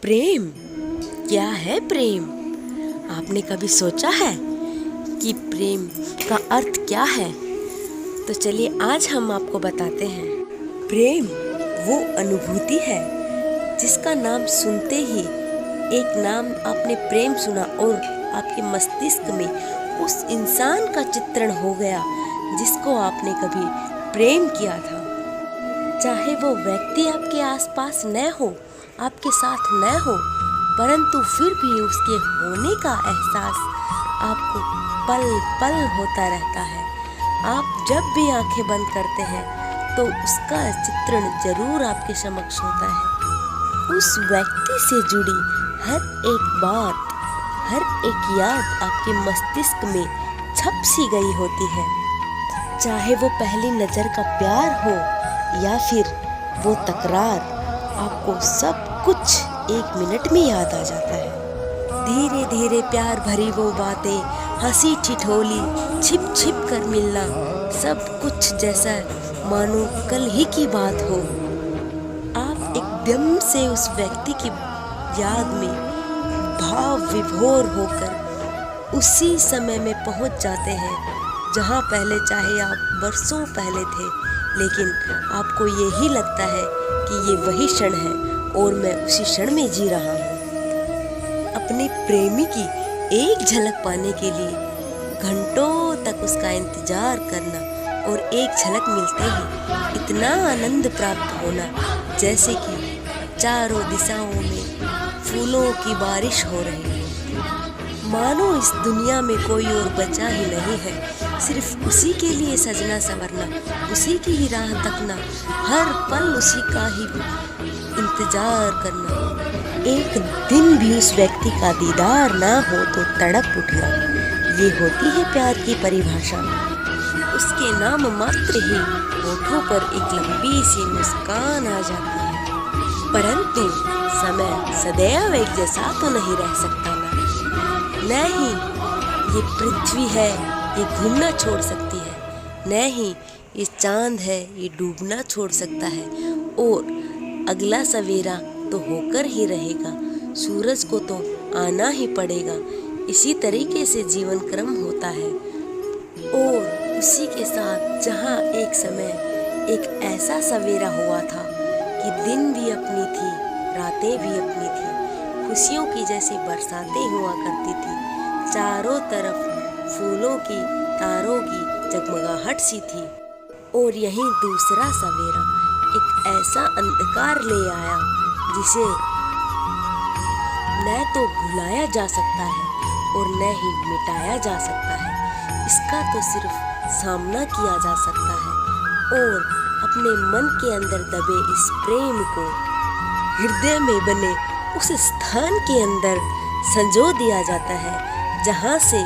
प्रेम क्या है? प्रेम आपने कभी सोचा है कि प्रेम का अर्थ क्या है? तो चलिए आज हम आपको बताते हैं। प्रेम वो अनुभूति है जिसका नाम सुनते ही एक नाम आपने प्रेम सुना और आपके मस्तिष्क में उस इंसान का चित्रण हो गया जिसको आपने कभी प्रेम किया था। चाहे वो व्यक्ति आपके आसपास न हो, आपके साथ न हो, परंतु फिर भी उसके होने का एहसास आपको पल पल होता रहता है। आप जब भी आंखें बंद करते हैं तो उसका चित्रण जरूर आपके समक्ष होता है। उस व्यक्ति से जुड़ी हर एक बात, हर एक याद आपके मस्तिष्क में छप सी गई होती है। चाहे वो पहली नज़र का प्यार हो या फिर वो तकरार, आपको सब कुछ एक मिनट में याद आ जाता है। धीरे धीरे प्यार भरी वो बातें, हंसी ठिठोली, छिप छिप कर मिलना, सब कुछ जैसा मानो कल ही की बात हो। आप एकदम से उस व्यक्ति की याद में भाव विभोर होकर उसी समय में पहुंच जाते हैं जहां पहले चाहे आप बरसों पहले थे, लेकिन आपको यही लगता है कि ये वही क्षण है और मैं उसी क्षण में जी रहा हूँ। अपने प्रेमी की एक झलक पाने के लिए घंटों तक उसका इंतजार करना और एक झलक मिलते ही इतना आनंद प्राप्त होना जैसे कि चारों दिशाओं में फूलों की बारिश हो रही है। मानो इस दुनिया में कोई और बचा ही नहीं है, सिर्फ उसी के लिए सजना संवरना, उसी की ही राह तकना, हर पल उसी का ही इंतजार करना। एक दिन भी उस व्यक्ति का दीदार ना हो तो तड़प उठना, ये होती है प्यार की परिभाषा। उसके नाम मात्र ही होठों पर एक लंबी सी मुस्कान आ जाती है। परंतु समय सदैव एक जैसा तो नहीं रह सकता ना। नहीं, ये पृथ्वी है, ये घूमना छोड़ सकती है। नहीं, ये चांद है, ये डूबना छोड़ सकता है और अगला सवेरा तो होकर ही रहेगा। सूरज को तो आना ही पड़ेगा। इसी तरीके से जीवन क्रम होता है। और उसी के साथ जहाँ एक समय एक ऐसा सवेरा हुआ था कि दिन भी अपनी थी, रातें भी अपनी थी, खुशियों की जैसी बरसातें हुआ करती थी, चारों तरफ फूलों की, तारों की जगमगाहट सी थी। और यहीं दूसरा सवेरा एक ऐसा अंधकार ले आया जिसे न तो भुलाया जा सकता है और न ही मिटाया जा सकता है। इसका तो सिर्फ सामना किया जा सकता है और अपने मन के अंदर दबे इस प्रेम को हृदय में बने उस स्थान के अंदर संजो दिया जाता है जहाँ से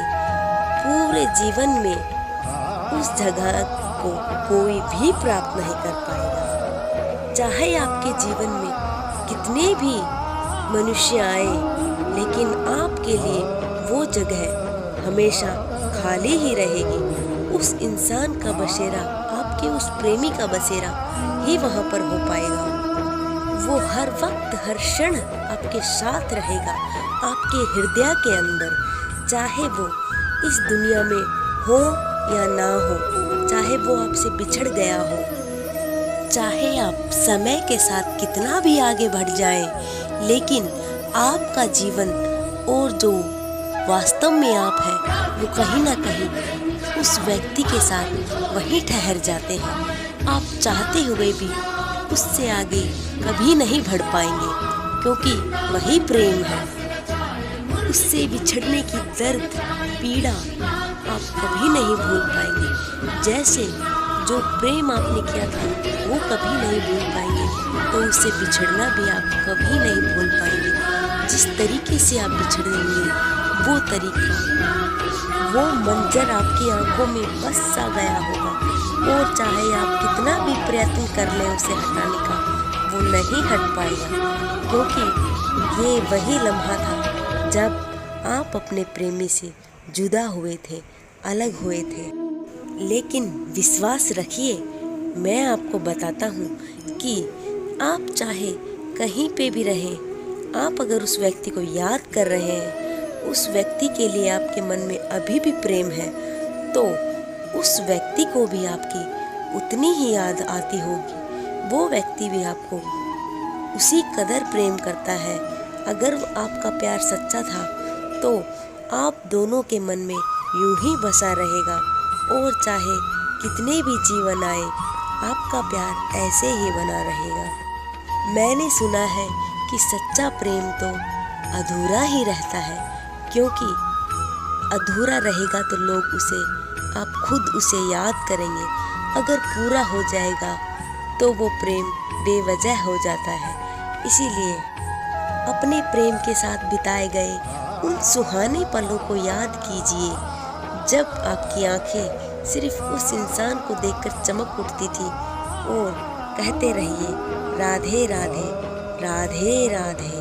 पूरे जीवन में उस जगह को कोई भी प्राप्त नहीं कर पाएगा। चाहे आपके जीवन में कितने भी मनुष्य आए, लेकिन आपके लिए वो जगह हमेशा खाली ही रहेगी। उस इंसान का बसेरा, आपके उस प्रेमी का बसेरा ही वहाँ पर हो पाएगा। वो हर वक्त हर क्षण आपके साथ रहेगा, आपके हृदय के अंदर। चाहे वो इस दुनिया में हो या ना हो, चाहे वो आपसे बिछड़ गया हो, चाहे आप समय के साथ कितना भी आगे बढ़ जाएं, लेकिन आपका जीवन और जो वास्तव में आप है वो कहीं ना कहीं उस व्यक्ति के साथ वहीं ठहर जाते हैं। आप चाहते हुए भी उससे आगे कभी नहीं बढ़ पाएंगे, क्योंकि वही प्रेम है। उससे बिछड़ने की दर्द, पीड़ा आप कभी नहीं भूल पाएंगे। जैसे जो प्रेम आपने किया था वो कभी नहीं भूल पाएंगे, तो उससे बिछड़ना भी आप कभी नहीं भूल पाएंगे। जिस तरीके से आप बिछड़ेंगे, वो तरीका, वो मंजर आपकी आंखों में बस सा गया होगा, और चाहे आप कितना भी प्रयत्न कर लें उसे हटाने का, वो नहीं हट पाएगा। क्योंकि ये वही लम्हा था जब आप अपने प्रेमी से जुदा हुए थे, अलग हुए थे। लेकिन विश्वास रखिए, मैं आपको बताता हूँ कि आप चाहे कहीं पे भी रहें, आप अगर उस व्यक्ति को याद कर रहे हैं, उस व्यक्ति के लिए आपके मन में अभी भी प्रेम है, तो उस व्यक्ति को भी आपकी उतनी ही याद आती होगी। वो व्यक्ति भी आपको उसी कदर प्रेम करता है। अगर आपका प्यार सच्चा था तो आप दोनों के मन में यूं ही बसा रहेगा, और चाहे कितने भी जीवन आए, आपका प्यार ऐसे ही बना रहेगा। मैंने सुना है कि सच्चा प्रेम तो अधूरा ही रहता है, क्योंकि अधूरा रहेगा तो लोग आप खुद उसे याद करेंगे। अगर पूरा हो जाएगा तो वो प्रेम बेवजह हो जाता है। इसीलिए अपने प्रेम के साथ बिताए गए उन सुहाने पलों को याद कीजिए, जब आपकी आंखें सिर्फ उस इंसान को देखकर चमक उठती थी, और कहते रहिए राधे राधे राधे राधे।